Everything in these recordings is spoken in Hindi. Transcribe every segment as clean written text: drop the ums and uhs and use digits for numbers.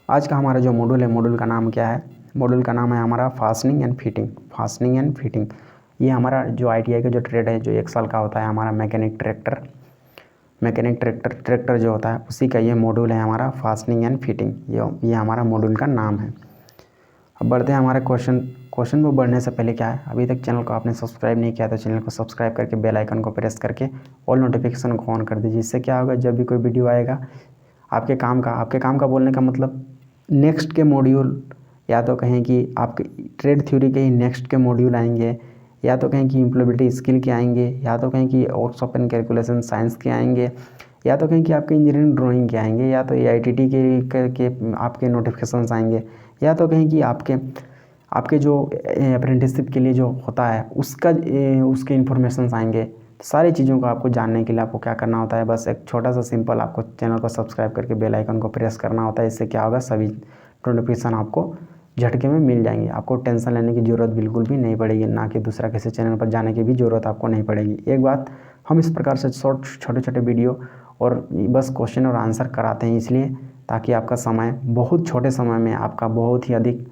आज का हमारा जो मॉड्यूल है, मॉड्यूल का नाम क्या है? मॉड्यूल का नाम है हमारा fastening and fitting. Fastening and fitting ये हमारा जो ITI का जो ट्रेड है, जो 1 साल का होता है हमारा मैकेनिक ट्रैक्टर जो होता है, उसी का ये मॉड्यूल है हमारा फास्टनिंग एंड फिटिंग। ये हमारा मॉड्यूल का नाम है। अब बढ़ते हैं हमारे क्वेश्चन में बढ़ने से पहले क्या है, अभी तक चैनल को आपने सब्सक्राइब नहीं किया तो चैनल को सब्सक्राइब करके बेल आइकन को प्रेस करके ऑल नोटिफिकेशन को ऑन कर दीजिए। इससे क्या होगा, जब भी कोई वीडियो आएगा आपके काम का बोलने का मतलब नेक्स्ट के मॉड्यूल, या तो कहें कि आपके ट्रेड थ्योरी के ही नेक्स्ट के मॉड्यूल आएंगे, या तो कहें कि इम्प्लॉयबिलिटी स्किल के आएंगे, या तो कहें कि वर्कशॉप एंड कैलकुलेशन साइंस के आएंगे, या तो कहें कि आपके इंजीनियरिंग ड्राइंग के आएंगे, या तो AITT के आपके नोटिफिकेशंस आएंगे, या तो कहें कि आपके जो अप्रेंटिसशिप के लिए जो होता है उसके इन्फॉर्मेशन आएंगे। सारी चीज़ों को आपको जानने के लिए आपको क्या करना होता है, बस एक छोटा सा सिंपल आपको चैनल को सब्सक्राइब करके बेल आइकन को प्रेस करना होता है। इससे क्या होगा, सभी नोटिफिकेशन आपको झटके में मिल जाएंगे। आपको टेंशन लेने की ज़रूरत बिल्कुल भी नहीं पड़ेगी, ना कि दूसरा किसी चैनल पर जाने की भी ज़रूरत आपको नहीं पड़ेगी। एक बात, हम इस प्रकार से छोटे छोटे वीडियो और बस क्वेश्चन और आंसर कराते हैं इसलिए ताकि आपका समय बहुत छोटे समय में आपका बहुत ही अधिक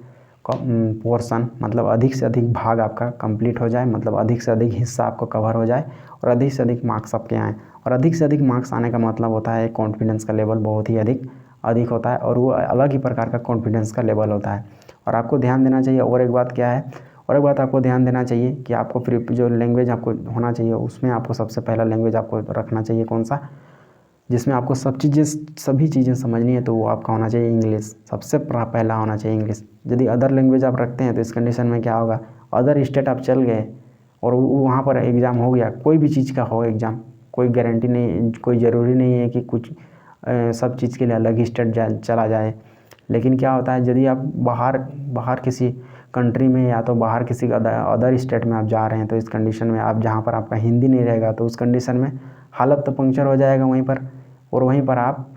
पोर्शन, मतलब अधिक से अधिक भाग आपका कंप्लीट हो जाए, मतलब अधिक से अधिक हिस्सा आपको कवर हो जाए और अधिक से अधिक मार्क्स आपके आएँ। और अधिक से अधिक मार्क्स आने का मतलब होता है कॉन्फिडेंस का लेवल बहुत ही अधिक होता है, और वो अलग ही प्रकार का कॉन्फिडेंस का लेवल होता है। और आपको ध्यान देना चाहिए, और एक बात क्या है, और एक बात आपको ध्यान देना चाहिए कि आपको फिर जो लैंग्वेज आपको होना चाहिए, उसमें आपको सबसे पहला लैंग्वेज आपको रखना चाहिए कौन सा, जिसमें आपको सभी चीज़ें समझनी है, तो वो आपका होना चाहिए इंग्लिश। सबसे पहला होना चाहिए इंग्लिश। यदि अदर लैंग्वेज आप रखते हैं तो इस कंडीशन में क्या होगा, अदर स्टेट आप चल गए और वहाँ पर एग्ज़ाम हो गया, कोई भी चीज़ का हो एग्ज़ाम, कोई गारंटी नहीं, कोई ज़रूरी नहीं है कि कुछ सब चीज़ के लिए अलग ही स्टेट चला जाए। लेकिन क्या होता है, यदि आप बाहर किसी कंट्री में या तो बाहर किसी अदर स्टेट में आप जा रहे हैं, तो इस कंडीशन में आप जहाँ पर आपका हिंदी नहीं रहेगा, तो उस कंडीशन में हालत तो पंक्चर हो जाएगा वहीं पर। और वहीं पर आप,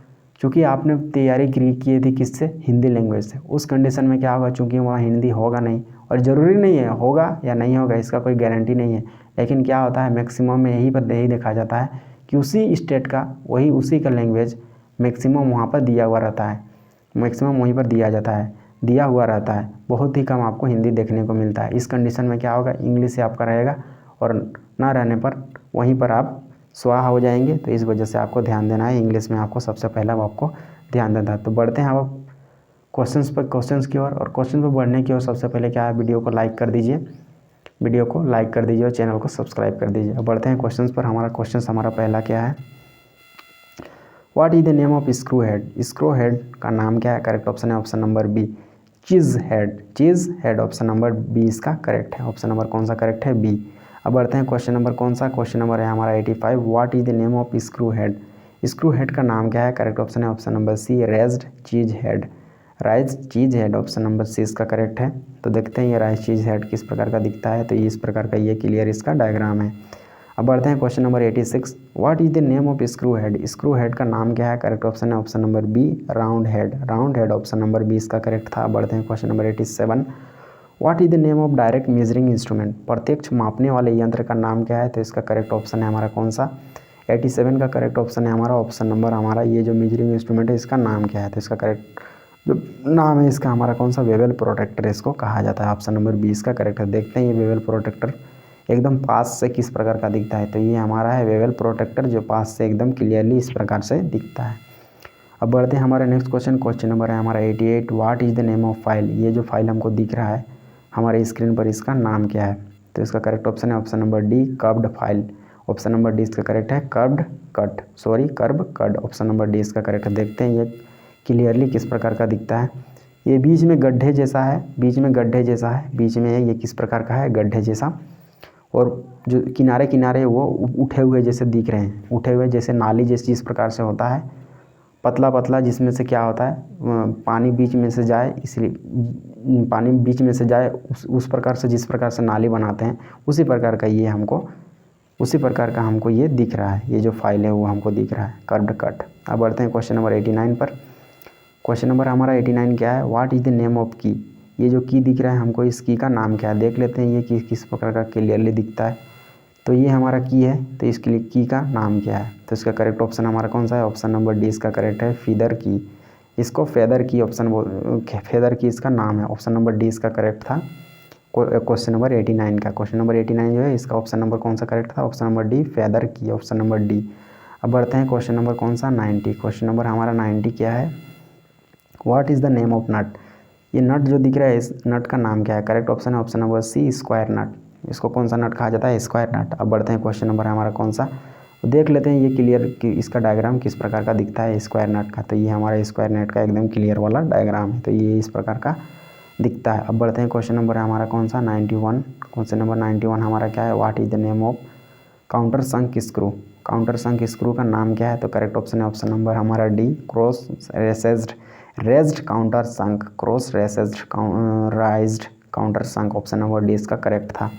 चूँकि आपने तैयारी की थी किससे, हिंदी लैंग्वेज से, उस कंडीशन में क्या होगा, चूँकि वहाँ हिंदी होगा नहीं, और ज़रूरी नहीं है होगा या नहीं होगा, इसका कोई गारंटी नहीं है। लेकिन क्या होता है, मैक्सिमम में यही देखा जाता है कि उसी स्टेट का उसी का लैंग्वेज मैक्सिमम वहाँ पर दिया हुआ रहता है, मैक्सिमम वहीं पर दिया हुआ रहता है। बहुत ही कम आपको हिंदी देखने को मिलता है। इस कंडीशन में क्या होगा, इंग्लिश से आपका रहेगा, और ना रहने पर वहीं पर आप स्वाहा हो जाएंगे। तो इस वजह से आपको ध्यान देना है, इंग्लिश में आपको सबसे पहला आपको ध्यान देना है। तो बढ़ते हैं अब क्वेश्चंस की ओर। और क्वेश्चन पर बढ़ने की ओर सबसे पहले क्या है, वीडियो को लाइक कर दीजिए और चैनल को सब्सक्राइब कर दीजिए। अब बढ़ते हैं क्वेश्चंस पर। हमारा पहला क्या है, what is the name of screw head? Screw head का नाम क्या है? करेक्ट ऑप्शन है ऑप्शन नंबर बी, चीज हेड। ऑप्शन नंबर बी इसका करेक्ट है। ऑप्शन नंबर कौन सा करेक्ट है? बी। अब बढ़ते हैं क्वेश्चन नंबर कौन सा, क्वेश्चन नंबर है हमारा 85, what is the name of screw head? Screw head का नाम क्या है? करेक्ट ऑप्शन है ऑप्शन नंबर सी, रेज्ड चीज हेड। ऑप्शन नंबर सी इसका करेक्ट है। तो देखते हैं ये राइज चीज हेड किस प्रकार का दिखता है। तो ये इस प्रकार का ये क्लियर इसका डायग्राम है। अब बढ़ते हैं question number 86, what is the name of screw head? Screw head का नाम क्या है? करेक्ट ऑप्शन है option number B, round head. Option number B इसका करेक्ट था। बढ़ते हैं question number 87, what is the name of direct measuring instrument? प्रत्यक्ष मापने वाले यंत्र का नाम क्या है? तो इसका करेक्ट ऑप्शन है हमारा कौन सा, 87 का करेक्ट ऑप्शन है हमारा ऑप्शन नंबर हमारा, ये जो मेजरिंग इंस्ट्रूमेंट है इसका नाम क्या है? तो इसका करेक्ट जो नाम है इसका हमारा कौन सा, वेबल प्रोटेक्टर इसको कहा जाता है। ऑप्शन नंबर बी इसका करेक्ट है। देखते हैं ये वेबल प्रोटेक्टर एकदम पास से किस प्रकार का दिखता है। तो ये हमारा है वेबल प्रोटेक्टर, जो पास से एकदम क्लियरली इस प्रकार से दिखता है। अब बढ़ते हैं हमारे नेक्स्ट क्वेश्चन नंबर है हमारा 88, what is the name of file? ये जो फाइल हमको दिख रहा है हमारे स्क्रीन पर, इसका नाम क्या है? तो इसका करेक्ट ऑप्शन है option number D, curved file. Option number D इसका करेक्ट है, curve cut. Option number D इसका करेक्ट है। देखते हैं ये क्लियरली किस प्रकार का दिखता है। ये बीच में गड्ढे जैसा है, बीच में ये किस प्रकार का है, गड्ढे जैसा, और जो किनारे वो उठे हुए जैसे दिख रहे हैं, उठे हुए जैसे नाली जैसे जिस प्रकार से होता है, पतला जिसमें से क्या होता है, पानी बीच में से जाए, इसलिए पानी बीच में से जाए उस प्रकार से, जिस प्रकार से नाली बनाते हैं उसी प्रकार का हमको ये दिख रहा है। ये जो फाइल है वो हमको दिख रहा है, कर्व्ड कट। अब बढ़ते हैं क्वेश्चन नंबर 89 पर। क्वेश्चन नंबर हमारा 89 क्या है, what is the name of की? ये जो की दिख रहा है हमको, इस की का नाम क्या है? देख लेते हैं ये किस प्रकार का क्लियरली दिखता है। तो ये हमारा की है, तो इसके लिए की का नाम क्या है? तो इसका करेक्ट ऑप्शन हमारा कौन सा है? ऑप्शन नंबर डी इसका करेक्ट है, फीदर की। इसको फेदर की फेदर की इसका नाम है। ऑप्शन नंबर डी इसका करेक्ट था क्वेश्चन नंबर 89 का। क्वेश्चन नंबर 89 जो है इसका ऑप्शन नंबर कौन सा करेक्ट था? ऑप्शन नंबर डी फेदर की, ऑप्शन नंबर डी। अब बढ़ते हैं क्वेश्चन नंबर कौन सा 90। क्वेश्चन नंबर हमारा 90 क्या है? What is the name of nut? ये नट जो दिख रहा है इस नट का नाम क्या है? करेक्ट ऑप्शन है ऑप्शन नंबर सी स्क्वायर नट। इसको कौन सा नट कहा जाता है? स्क्वायर नट। अब बढ़ते हैं क्वेश्चन नंबर हमारा कौन सा, देख लेते हैं ये क्लियर कि इसका डायग्राम किस प्रकार का दिखता है स्क्वायर नट का। तो ये हमारा स्क्वायर नट का एकदम क्लियर वाला डायग्राम है, तो ये इस प्रकार का दिखता है। अब बढ़ते हैं क्वेश्चन नंबर हमारा कौन सा 91। क्वेश्चन नंबर 91 हमारा क्या है? What is the name of counter sunk screw? Counter sunk screw का नाम क्या है? तो करेक्ट ऑप्शन है ऑप्शन नंबर हमारा डी क्रॉस रेज्ड काउंटर संक, क्रॉस राइज्ड काउंटर संक, ऑप्शन नंबर डी इसका करेक्ट था।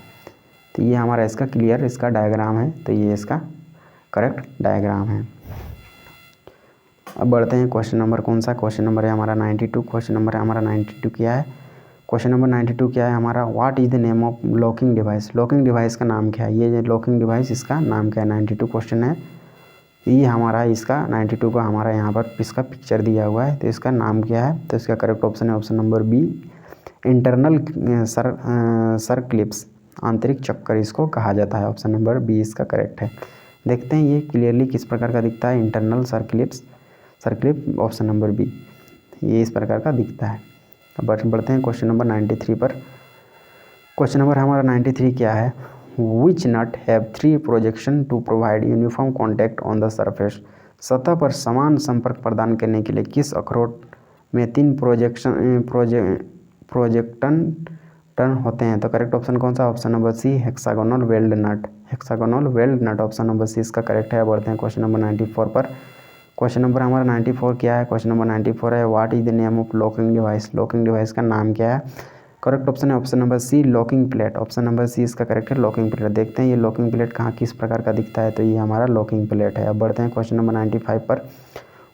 तो ये हमारा इसका क्लियर इसका डायग्राम है, तो ये इसका करेक्ट डायग्राम है। अब बढ़ते हैं क्वेश्चन नंबर कौन सा, क्वेश्चन नंबर है हमारा 92। क्वेश्चन नंबर है हमारा 92 क्या है? क्वेश्चन नंबर 92 क्या है हमारा? What is the name of locking device? Locking device का नाम क्या है? ये लॉकिंग डिवाइस इसका नाम क्या है? 92 क्वेश्चन है ये हमारा, इसका 92 का हमारा यहाँ पर इसका पिक्चर दिया हुआ है, तो इसका नाम क्या है? तो इसका करेक्ट ऑप्शन है option number B internal circlips, आंतरिक चक्कर इसको कहा जाता है। ऑप्शन नंबर बी इसका करेक्ट है। देखते हैं ये क्लियरली किस प्रकार का दिखता है। इंटरनल सर्कलिप ऑप्शन नंबर बी, ये इस प्रकार का दिखता है। अब बढ़ते हैं क्वेश्चन नंबर 93 पर। क्वेश्चन नंबर हमारा 93 क्या है? Which nut have 3 projection to provide uniform contact on the surface? सतह पर समान संपर्क प्रदान करने के लिए किस अखरोट में 3 प्रोजेक्टन टर्न होते हैं? तो करेक्ट ऑप्शन कौन सा? Option number C hexagonal weld nut, hexagonal weld nut, option number C इसका करेक्ट है। बढ़ते हैं क्वेश्चन नंबर 94 पर। क्वेश्चन नंबर हमारा 94 क्या है? क्वेश्चन नंबर 94 है what is the name of locking device? Locking device का नाम क्या है? करेक्ट ऑप्शन है option number C locking plate, option number C इसका करेक्ट है लॉकिंग प्लेट। देखते हैं ये लॉकिंग प्लेट कहाँ किस प्रकार का दिखता है, तो ये हमारा लॉकिंग प्लेट है। अब बढ़ते हैं क्वेश्चन नंबर 95 पर।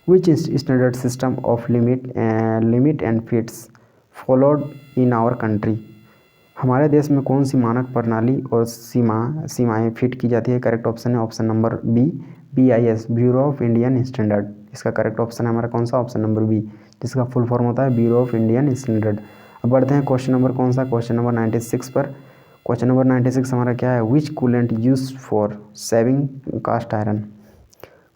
Which standard system of limit and fits followed in our country? हमारे देश में कौन सी मानक प्रणाली और सीमाएं फिट की जाती है? करेक्ट ऑप्शन है option number B BIS, bureau of Indian standard. इसका करेक्ट ऑप्शन है हमारा कौन सा? ऑप्शन नंबर बी, जिसका फुल फॉर्म होता है ब्यूरो ऑफ इंडियन स्टैंडर्ड। अब बढ़ते हैं क्वेश्चन नंबर कौन सा? क्वेश्चन नंबर 96 पर। क्वेश्चन नंबर 96 हमारा क्या है? Which coolant use for saving cast iron?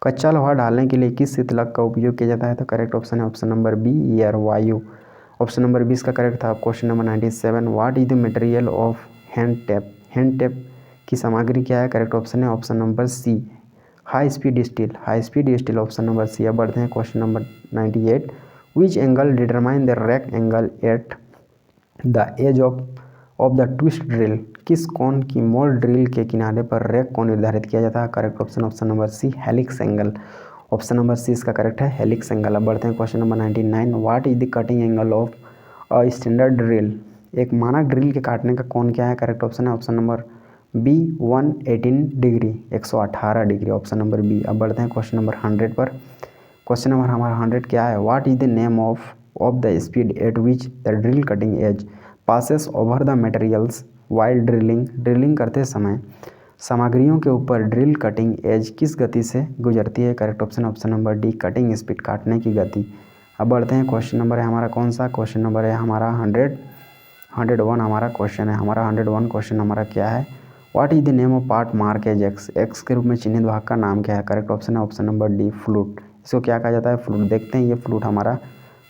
कच्चा लोहा डालने के लिए किस शीतलक का उपयोग किया जाता है? तो करेक्ट ऑप्शन है ऑप्शन नंबर बी एयर, वायु, ऑप्शन नंबर 20 का करेक्ट था। Question number 97 what is the material of hand tap? Hand tap की सामग्री क्या है? करेक्ट ऑप्शन है option number C high speed steel, high speed steel, option number C. अब बढ़ते हैं question number 98 which angle determine the rake angle at the edge of the twist drill? किस कोण की मोड़ ड्रिल के किनारे पर रैक को निर्धारित किया जाता है? Correct option option number C helix angle, option number C इसका करेक्ट है हेलिक्स एंगल। अब बढ़ते हैं question number 99 what is the cutting angle of a standard drill? एक मानक ड्रिल के काटने का कोण क्या है? करेक्ट ऑप्शन है option number B 118 degree, 118 degree, option number B. अब बढ़ते हैं क्वेश्चन नंबर 100 पर। क्वेश्चन नंबर हमारा 100 क्या है? What is the name of the speed at which the drill cutting edge passes over the materials while drilling? Drilling करते समय सामग्रियों के ऊपर ड्रिल कटिंग एज किस गति से गुजरती है? Correct option option number D cutting speed, काटने की गति। अब बढ़ते हैं क्वेश्चन नंबर है हमारा कौन सा? क्वेश्चन नंबर है हमारा 101 हमारा क्वेश्चन है। हमारा 101 क्वेश्चन हमारा क्या है? What is the name of part mark as X? X के रूप में चिन्हित भाग का नाम क्या है? करेक्ट ऑप्शन है ऑप्शन नंबर डी फ्लूट। इसको क्या कहा जाता है? फ्लूट। देखते हैं ये फ्लूट हमारा,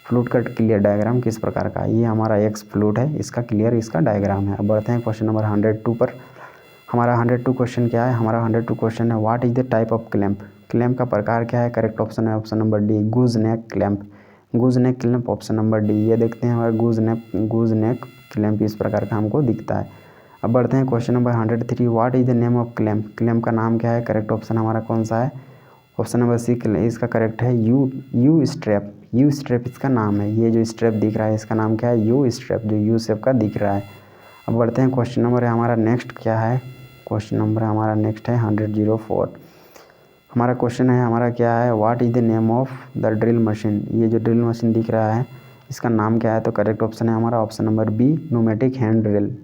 फ्लूट का क्लियर डायग्राम किस प्रकार का? ये हमारा एक्स फ्लूट है, इसका क्लियर इसका डायग्राम है। अब बढ़ते हैं क्वेश्चन नंबर 102 पर। हमारा 102 क्वेश्चन क्या है? हमारा 102 क्वेश्चन है what is the type of clamp? Clamp का प्रकार क्या है? करेक्ट ऑप्शन है ऑप्शन नंबर डी गूज नेक क्लैंप, गूज नेक क्लैंप, ऑप्शन नंबर डी। ये देखते हैं हमारा गूज नेक क्लैंप इस प्रकार का हमको दिखता है। अब बढ़ते हैं question number 103 what is the name of clamp? Clamp का नाम क्या है? करेक्ट ऑप्शन हमारा कौन सा है? ऑप्शन नंबर सी इसका करेक्ट है यू स्ट्रैप, यू स्ट्रैप इसका नाम है। ये जो स्ट्रैप दिख रहा है इसका नाम क्या है? यू स्ट्रैप, जो यू शेप का दिख रहा है। अब बढ़ते हैं क्वेश्चन नंबर है हमारा नेक्स्ट क्या है? क्वेश्चन नंबर हमारा नेक्स्ट है 104। हमारा क्वेश्चन है हमारा क्या है? What is the name of the drill machine? ये जो ड्रिल मशीन दिख रहा है इसका नाम क्या है? तो करेक्ट ऑप्शन है हमारा option number B pneumatic hand drill,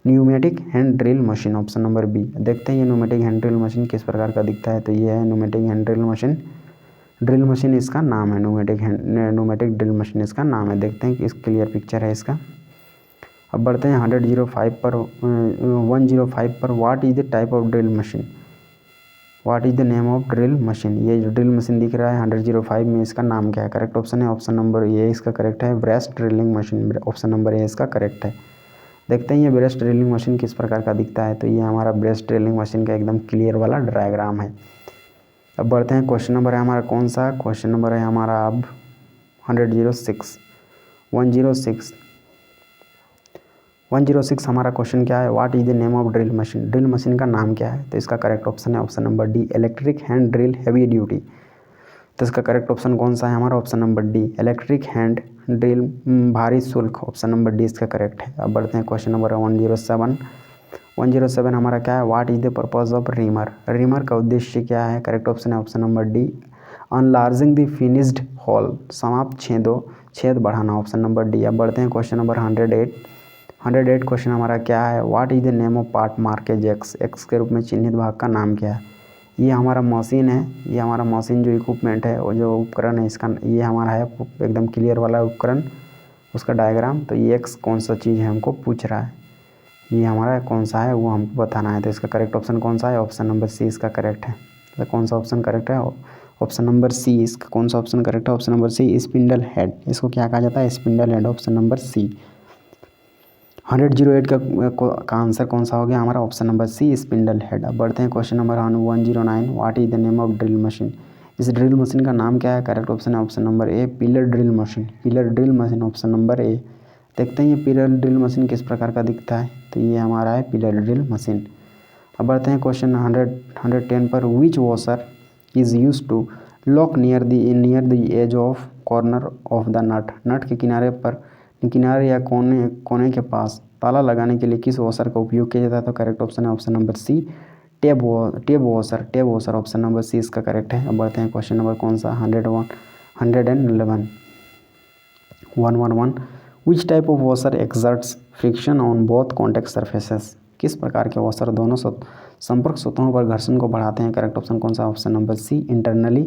pneumatic hand drill machine, option number B. देखते हैं ये न्यूमेटिक हैंड ड्रिल मशीन किस प्रकार का दिखता है, तो ये है pneumatic hand drill machine. Drill machine इसका नाम है, न्यूमेटिक ड्रिल मशीन इसका नाम है। देखते हैं कि इस क्लियर पिक्चर है इसका। अब बढ़ते हैं 105 पर what is the type of drill machine, what is the name of drill machine. ये जो ड्रिल मशीन दिख रहा है 105 में, इसका नाम क्या है? करेक्ट ऑप्शन है ऑप्शन नंबर ए इसका करेक्ट है, breast drilling machine. Option number A इसका करेक्ट है। देखते हैं ये ब्रेस्ट ड्रिलिंग मशीन किस प्रकार का दिखता है। तो ये हमारा ब्रेस्ट ड्रिलिंग मशीन का एकदम क्लियर वाला डायग्राम है। अब बढ़ते हैं क्वेश्चन नंबर है हमारा कौन सा, क्वेश्चन नंबर है हमारा अब 106 हमारा क्वेश्चन क्या है, what is the name of drill machine. Drill machine का नाम क्या है? तो इसका करेक्ट ऑप्शन है option number D, electric hand drill heavy duty. तो इसका करेक्ट ऑप्शन कौन सा है हमारा? Option number D, electric hand drill भारी शुल्क। ऑप्शन नंबर डी इसका करेक्ट है। अब बढ़ते हैं क्वेश्चन नंबर 107 हमारा क्या है, what is the purpose of reamer. Reamer का उद्देश्य क्या है? करेक्ट ऑप्शन है option number D, enlarging the finished hole, समाप्त छेद बढ़ाना। Option number D. अब बढ़ते हैं क्वेश्चन नंबर 108 क्वेश्चन हमारा क्या है, what is the name of part Marquez x के रूप में चिन्हित भाग का नाम क्या है। ये हमारा मशीन है, ये हमारा मशीन जो इक्विपमेंट है और जो उपकरण है इसका, ये हमारा है एकदम क्लियर वाला उपकरण, उसका डायग्राम। तो ये एक्स कौन सा चीज़ है हमको पूछ रहा है, ये हमारा कौन सा है वो हमको बताना है। तो इसका करेक्ट ऑप्शन कौन सा है? ऑप्शन नंबर सी इसका करेक्ट है। तो कौन सा ऑप्शन करेक्ट है? Option number C. इसका कौन सा ऑप्शन करेक्ट है? Option number C, spindle head. इसको क्या कहा जाता है? Spindle head. Option number C. 108 का आंसर कौन सा हो गया हमारा? Option number C, spindle head. अब बढ़ते हैं question number 109, what is the name of drill machine. इस ड्रिल मशीन का नाम क्या है? करेक्ट ऑप्शन है ऑप्शन नंबर ए, pillar drill machine. Pillar drill machine, option number ए। देखते हैं ये पिलर ड्रिल मशीन किस प्रकार का दिखता है। तो ये हमारा है पिलर ड्रिल मशीन। अब बढ़ते हैं क्वेश्चन 110 पर, which washer is use to lock near the edge of corner of the nut. Nut के किनारे या कोने के पास ताला लगाने के लिए किस वॉशर का उपयोग किया जाता है। तो करेक्ट ऑप्शन है option number C, tape washer. Option number C इसका करेक्ट है। अब बढ़ते हैं क्वेश्चन नंबर कौन सा, 111 विच type of washer exerts friction on both contact surfaces. किस प्रकार के वॉशर दोनों संपर्क सतहों पर घर्षण को बढ़ाते हैं। करेक्ट ऑप्शन कौन सा? Option number C, internally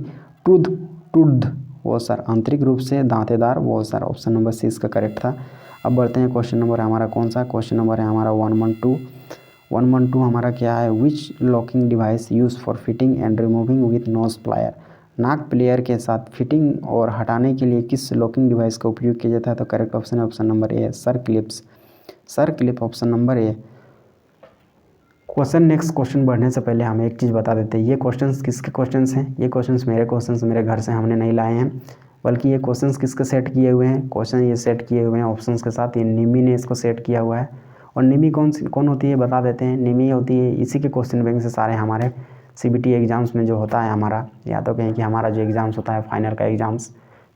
tooth washer, आंतरिक रूप से दांतेदार वॉशर। ऑप्शन नंबर सी इसका करेक्ट था। अब बढ़ते हैं क्वेश्चन नंबर हमारा कौन सा, क्वेश्चन नंबर है हमारा 112 हमारा क्या है, which locking device use for fitting and removing with nose plier. नाक प्लेयर के साथ फिटिंग और हटाने के लिए किस लॉकिंग डिवाइस का उपयोग किया जाता है। तो करेक्ट ऑप्शन है ऑप्शन नंबर ए, सर क्लिप। ऑप्शन नंबर ए। नेक्स्ट क्वेश्चन बढ़ने से पहले हम एक चीज़ बता देते हैं, ये क्वेश्चंस किसके क्वेश्चंस हैं। ये क्वेश्चंस मेरे घर से हमने नहीं लाए हैं, बल्कि ये क्वेश्चंस किसके सेट किए हुए हैं। क्वेश्चन ये सेट किए हुए हैं ऑप्शंस के साथ, ये निमी ने इसको सेट किया हुआ है। और निमी कौन होती है बता देते हैं। निमी होती है इसी के क्वेश्चन बैंक से सारे हमारे CBT एग्ज़ाम्स में जो होता है हमारा, या तो कहें कि हमारा जो एग्ज़ाम्स होता है फाइनल का एग्ज़ाम्स,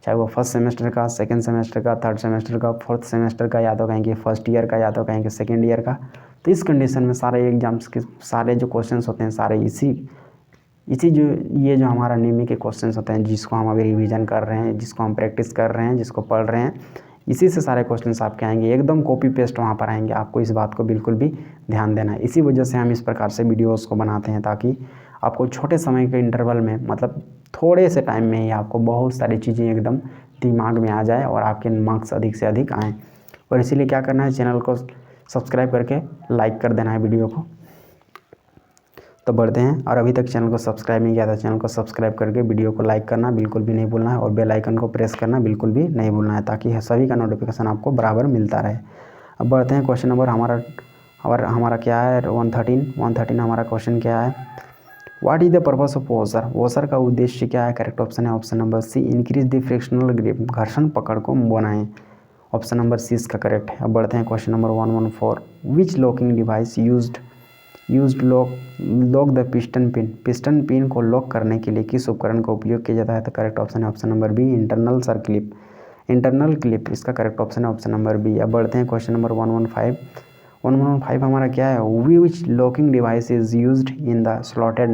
चाहे वो फर्स्ट सेमेस्टर का, सेकंड सेमेस्टर का, थर्ड सेमेस्टर का, फोर्थ सेमेस्टर का, या तो कहें कि फर्स्ट ईयर का, या तो कहें कि सेकेंड ईयर का। तो इस कंडीशन में सारे एग्ज़ाम्स के सारे जो क्वेश्चंस होते हैं सारे इसी जो हमारा निमी के क्वेश्चंस होते हैं, जिसको हम अभी रिवीजन कर रहे हैं, जिसको हम प्रैक्टिस कर रहे हैं, जिसको पढ़ रहे हैं, इसी से सारे क्वेश्चंस आपके आएंगे, एकदम कॉपी पेस्ट वहाँ पर आएंगे। आपको इस बात को बिल्कुल भी ध्यान देना है। इसी वजह से हम इस प्रकार से वीडियोज़ को बनाते हैं, ताकि आपको छोटे समय के इंटरवल में, मतलब थोड़े से टाइम में ही आपको बहुत सारी चीज़ें एकदम दिमाग में आ जाए और आपके मार्क्स अधिक से अधिक आएँ। और इसीलिए क्या करना है, चैनल को सब्सक्राइब करके लाइक कर देना है वीडियो को। तो बढ़ते हैं, और अभी तक चैनल को सब्सक्राइब नहीं किया था, चैनल को सब्सक्राइब करके वीडियो को लाइक करना बिल्कुल भी नहीं भूलना है, और बेल आइकन को प्रेस करना बिल्कुल भी नहीं भूलना है, ताकि सभी का नोटिफिकेशन आपको बराबर मिलता रहे। अब बढ़ते हैं क्वेश्चन नंबर हमारा क्या है, 113 हमारा क्वेश्चन क्या है, what is the purpose of washer का उद्देश्य क्या है। करेक्ट ऑप्शन है option number C, increase the frictional grip, घर्षण पकड़ को बनाएं। ऑप्शन नंबर सी इसका करेक्ट है। अब बढ़ते हैं question number 114, which locking device used lock the piston pin को लॉक करने के लिए किस उपकरण का उपयोग किया जाता है। तो करेक्ट ऑप्शन है option number B, internal clip. इसका करेक्ट ऑप्शन है ऑप्शन नंबर बी। अब बढ़ते हैं क्वेश्चन नंबर 115 हमारा क्या है, which locking device is used in the slotted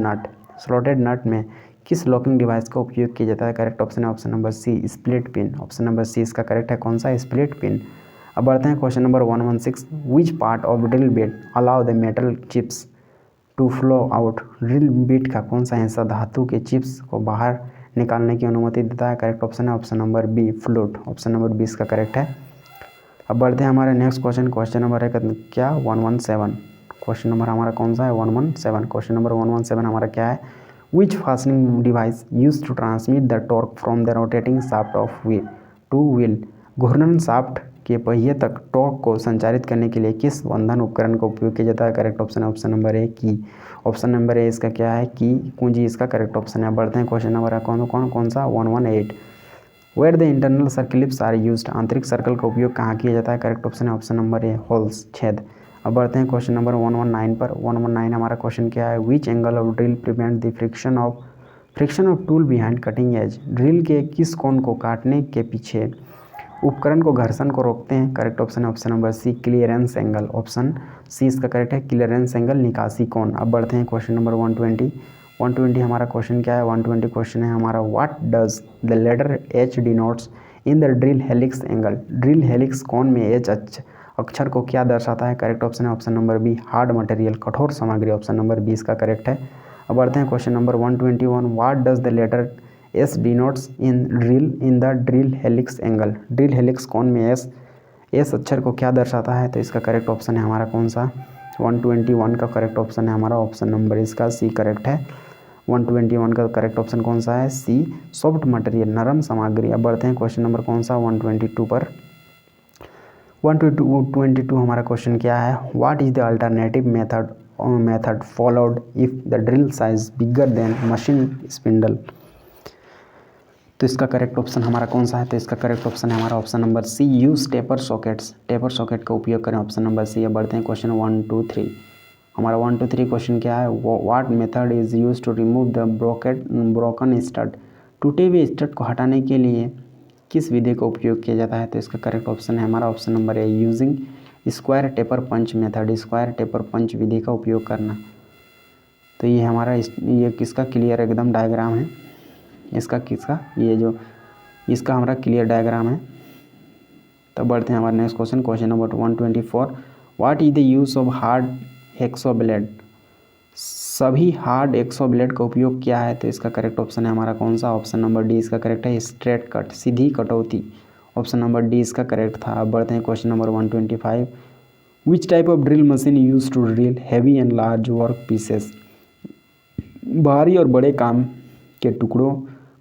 nut में किस लॉकिंग डिवाइस का उपयोग किया जाता है। करेक्ट ऑप्शन है option number C, split pin. Option number C इसका करेक्ट है, कौन सा, स्प्लिट पिन। अब बढ़ते हैं question number 116, which part of drill bit allow the metal chips to flow out. Drill bit का कौन सा हिस्सा धातु के चिप्स को बाहर निकालने की अनुमति देता है? करेक्ट ऑप्शन है option number B flute. Option number 20 का करेक्ट है। अब बढ़ते हैं हमारे नेक्स्ट क्वेश्चन। क्वेश्चन नंबर है क्या 117। क्वेश्चन नंबर हमारा कौन सा है 117। क्वेश्चन नंबर 117 हमारा क्या है? Which fastening device use to transmit the torque from the rotating shaft of to wheel. घूर्णन शाफ्ट के पहिए तक टॉर्क को संचारित करने के लिए किस बंधन उपकरण का उपयोग किया जाता है? करेक्ट ऑप्शन है ऑप्शन नंबर ए की। ऑप्शन नंबर ए इसका क्या है की कुंजी इसका करेक्ट ऑप्शन है। बढ़ते हैं क्वेश्चन नंबर कौन सा 118। Where the internal circlips are used. आंतरिक सर्कल का उपयोग कहाँ किया जाता है? करेक्ट ऑप्शन है ऑप्शन नंबर ए होल्स छेद। अब बढ़ते हैं क्वेश्चन नंबर 119 पर। 119 हमारा क्वेश्चन क्या है? Which angle of drill prevent the friction of tool behind cutting edge. Drill के किस कोण को काटने के पीछे उपकरण को घर्षण को रोकते हैं? करेक्ट ऑप्शन है option number C clearance angle. Option C इसका करेक्ट है क्लियरेंस एंगल निकासी कोण। अब बढ़ते हैं क्वेश्चन नंबर 120 हमारा क्वेश्चन क्या है? 120 क्वेश्चन है हमारा what does the letter H denotes in the drill helix angle. Drill helix कोण में एच अक्षर को क्या दर्शाता है? करेक्ट ऑप्शन है option number B hard material कठोर सामग्री। ऑप्शन नंबर 20 का करेक्ट है। अब बढ़ते हैं question number 121 what does the letter S denotes in the drill helix angle. Drill helix कोण में एस अक्षर को क्या दर्शाता है? तो इसका करेक्ट ऑप्शन है हमारा कौन सा 121 का करेक्ट ऑप्शन है हमारा ऑप्शन नंबर इसका सी करेक्ट है। 121 का करेक्ट ऑप्शन कौन सा है? सी सॉफ्ट मटेरियल नरम सामग्री। अब बढ़ते हैं क्वेश्चन नंबर कौन सा 122 पर। 122 हमारा क्वेश्चन क्या है? What is the alternative method followed if the drill size bigger than machine spindle. तो इसका करेक्ट ऑप्शन हमारा कौन सा है? तो इसका करेक्ट ऑप्शन है हमारा option number C use taper sockets. Taper socket का उपयोग करें ऑप्शन नंबर सी। अब बढ़ते हैं क्वेश्चन 123 हमारा 123 क्वेश्चन क्या है? What method is use to remove the broken stud. टूटे हुए स्टड को हटाने के लिए किस विधि का उपयोग किया जाता है? तो इसका करेक्ट ऑप्शन है हमारा option number A using square taper punch method. Square taper punch विधि का उपयोग करना। तो ये हमारा ये किसका क्लियर एकदम डायग्राम है इसका इसका हमारा क्लियर डायग्राम है। तब बढ़ते हैं हमारे next question number 124 what is the use of hard hexo blade. सभी हार्ड एक्सो ब्लेड का उपयोग क्या है? तो इसका करेक्ट ऑप्शन है हमारा कौन सा? ऑप्शन नंबर डी इसका करेक्ट है स्ट्रेट कट सीधी कटौती। ऑप्शन नंबर डी इसका करेक्ट था। अब बढ़ते हैं question number 125 which type of drill machine use to drill heavy and large work pieces. भारी और बड़े काम के टुकड़ों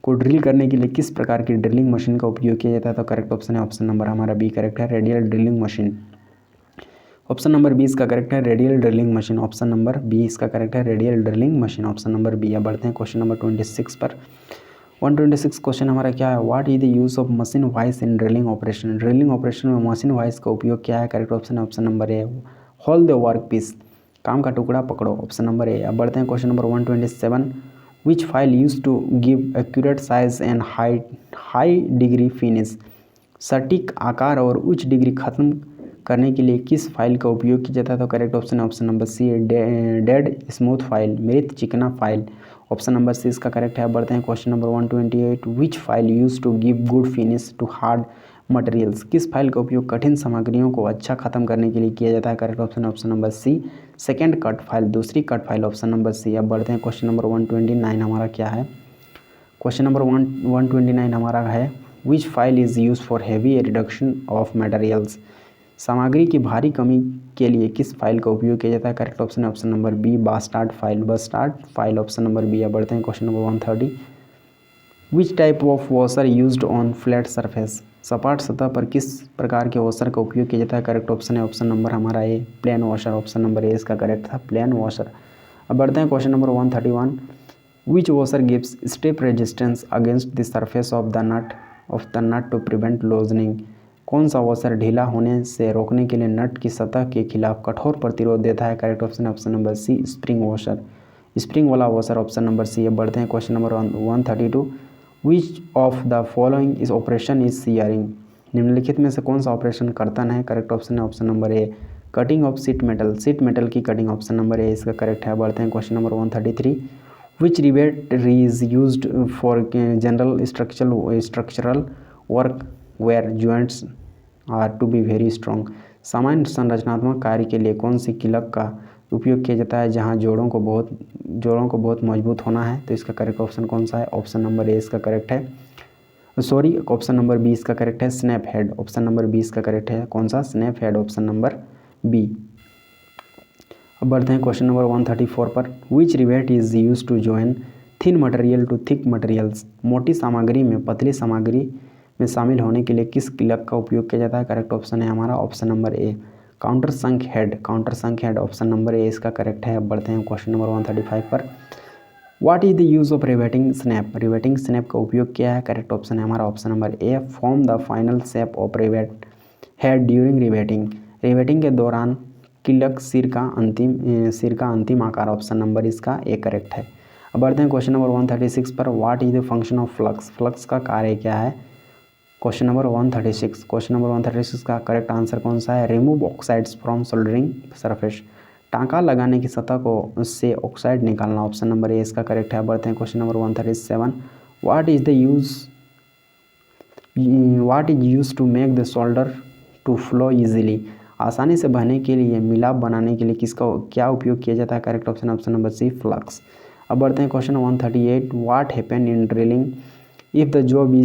को ड्रिल करने के लिए किस प्रकार की ड्रिलिंग मशीन का उपयोग किया जाता है? तो करेक्ट ऑप्शन है ऑप्शन नंबर हमारा बी करेक्ट है radial drilling machine. Option number 20 का करेक्ट है radial drilling machine. Option number 20 का करेक्ट है radial drilling machine. Option number B. अब बढ़ते हैं क्वेश्चन नंबर 26 पर। 126 क्वेश्चन हमारा क्या है? What is the use of machine vice in drilling operation. Drilling operation में मशीन वॉइस का उपयोग क्या है? करेक्ट ऑप्शन है option number A hold the work piece काम का टुकड़ा पकड़ो। Option number A. अब बढ़ते हैं question number 127 which file use to give accurate size and high degree finish. सटीक आकार और उच्च डिग्री खत्म करने के लिए किस फाइल का उपयोग किया जाता है? तो करेक्ट ऑप्शन है option number C dead smooth file मृत चिकना फाइल। ऑप्शन नंबर सी इसका करेक्ट है। बढ़ते हैं question number 128 which file use to give good finish to hard materials. किस फाइल का उपयोग कठिन सामग्रियों को अच्छा खत्म करने के लिए किया जाता है? Correct option option number C second cut file दूसरी cut file. Option number C. अब बढ़ते हैं क्वेश्चन नंबर 129 हमारा क्या है? क्वेश्चन नंबर 129 हमारा है which file is use for heavy reduction of materials. सामग्री की भारी कमी के लिए किस फाइल का उपयोग किया जाता है? करेक्ट ऑप्शन है option number B bastard file. Option number B. अब बढ़ते हैं question number 130 which type of washer used on flat surface. सपाट सतह पर किस प्रकार के वॉशर का उपयोग किया जाता है? करेक्ट ऑप्शन है ऑप्शन नंबर हमारा A plane washer. Option number A इसका करेक्ट था प्लेन वॉशर। अब बढ़ते हैं question number 131 which washer gives step resistance against the surface of the nut to prevent loosening. कौन सा वॉशर ढीला होने से रोकने के लिए नट की सतह के खिलाफ कठोर प्रतिरोध देता है? करेक्ट ऑप्शन है option number C spring washer spring वाला वॉशर। Option number C. अब बढ़ते हैं question number 132 which of the following is operation is shearing. निम्नलिखित में से कौन सा ऑपरेशन कर्तन है? करेक्ट ऑप्शन है option number A cutting of sheet metal की कटिंग। ऑप्शन नंबर ए इसका करेक्ट है। बढ़ते हैं question number 133 which rivet is used for general structural work where joints are to be very strong. सामान्य संरचनात्मक कार्य के लिए कौन सी कीलक का उपयोग किया जाता है जहाँ जोड़ों को बहुत मजबूत होना है। तो इसका करेक्ट ऑप्शन कौन सा है? ऑप्शन नंबर ए इसका करेक्ट है। सॉरी, ऑप्शन नंबर बी इसका करेक्ट है, snap head. Option number B इसका करेक्ट है, कौन सा? Snap head, option number B. अब बढ़ते हैं क्वेश्चन नंबर 134 पर। Which rivet is use to join thin material to thick materials. मोटी सामग्री में पतली सामग्री में शामिल होने के लिए किस कीलक का उपयोग किया जाता है? करेक्ट ऑप्शन है हमारा option number A, counter sunk head. Counter sunk head, option number A इसका करेक्ट है। अब बढ़ते हैं क्वेश्चन नंबर 135 पर। What is the use of riveting snap. Riveting snap का उपयोग क्या है? करेक्ट ऑप्शन है हमारा option number A, form the final shape of rivet head during riveting. Riveting के दौरान कीलक सिर का अंतिम आकार, ऑप्शन नंबर इसका ए करेक्ट है। अब बढ़ते हैं क्वेश्चन नंबर 136 पर। What is the function of flux. Flux का कार्य क्या है? Question number 136। क्वेश्चन नंबर 136 का करेक्ट आंसर कौन सा है? Remove oxides from soldering surface. टाँका लगाने की सतह को उससे ऑक्साइड निकालना, ऑप्शन नंबर ए इसका करेक्ट है। बढ़ते हैं question number 137। What is use to make the solder to flow easily. आसानी से बहने के लिए, मिलाप बनाने के लिए किसका क्या उपयोग किया जाता है? Correct option number C, flux. अब बढ़ते हैं question 138। What happen in drilling if the job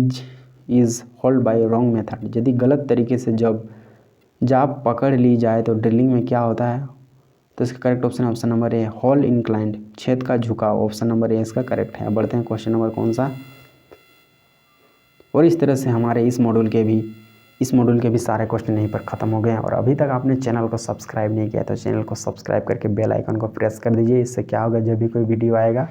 is hold by wrong method. यदि गलत तरीके से जब जाप पकड़ ली जाए तो ड्रिलिंग में क्या होता है? तो इसका correct option number A, hole inclined, छेद का झुकाव, ऑप्शन नंबर ए इसका करेक्ट है। अब बढ़ते हैं क्वेश्चन नंबर कौन सा। और इस तरह से हमारे इस मॉड्यूल के भी सारे क्वेश्चन यहीं पर ख़त्म हो गए हैं। और अभी तक आपने चैनल को सब्सक्राइब नहीं किया तो चैनल को सब्सक्राइब करके बेल आइकन को प्रेस कर दीजिए। इससे क्या होगा, जब भी कोई वीडियो आएगा,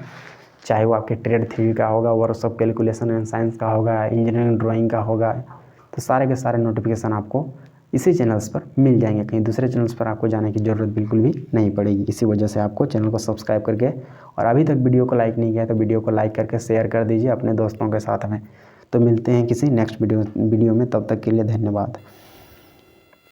चाहे वो आपके ट्रेड थ्योरी का होगा, वर्कशॉप कैलकुलेशन एंड साइंस का होगा, इंजीनियरिंग ड्राइंग का होगा, तो सारे के सारे नोटिफिकेशन आपको इसी चैनल्स पर मिल जाएंगे। कहीं दूसरे चैनल्स पर आपको जाने की ज़रूरत बिल्कुल भी नहीं पड़ेगी। इसी वजह से आपको चैनल को सब्सक्राइब करके, और अभी तक वीडियो को लाइक नहीं किया तो वीडियो को लाइक करके शेयर कर दीजिए अपने दोस्तों के साथ में। तो मिलते हैं किसी नेक्स्ट वीडियो में, तब तक के लिए धन्यवाद।